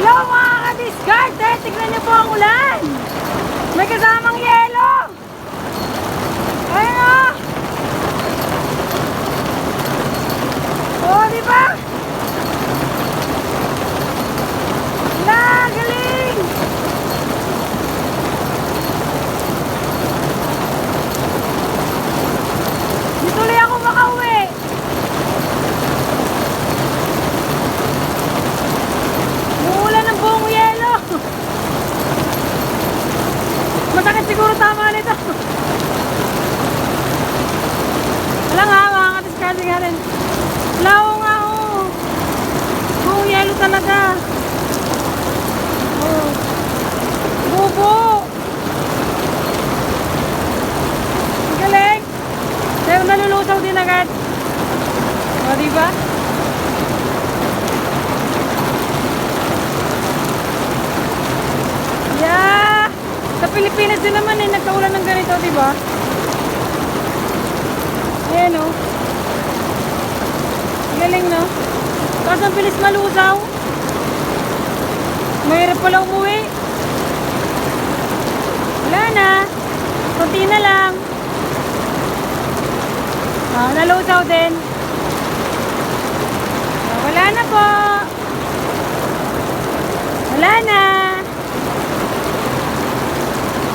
Yo mga ka-discarte, tignan niyo po ang ulan. May kasamang yelo. Ayun o. Oh, di ba? Galing. Di tuloy ako makauwi. Umuulan ng buong yelo. Masakit siguro tama nito. Wala nga, mga ka-discarte nga rin. Lao nga oh. Buong yelo talaga. Oh. Bubo. Ang galing. Sayo nalulusaw din agad. O, diba? Yeah! Sa Pilipinas din naman nagkaulan ng ganito, diba? Ayan o. Galing, no? Tapos ang bilis malusaw. Mahirap pala umuwi. Wala na. Kunti na lang. Nalusaw din. Wala na po. Wala na.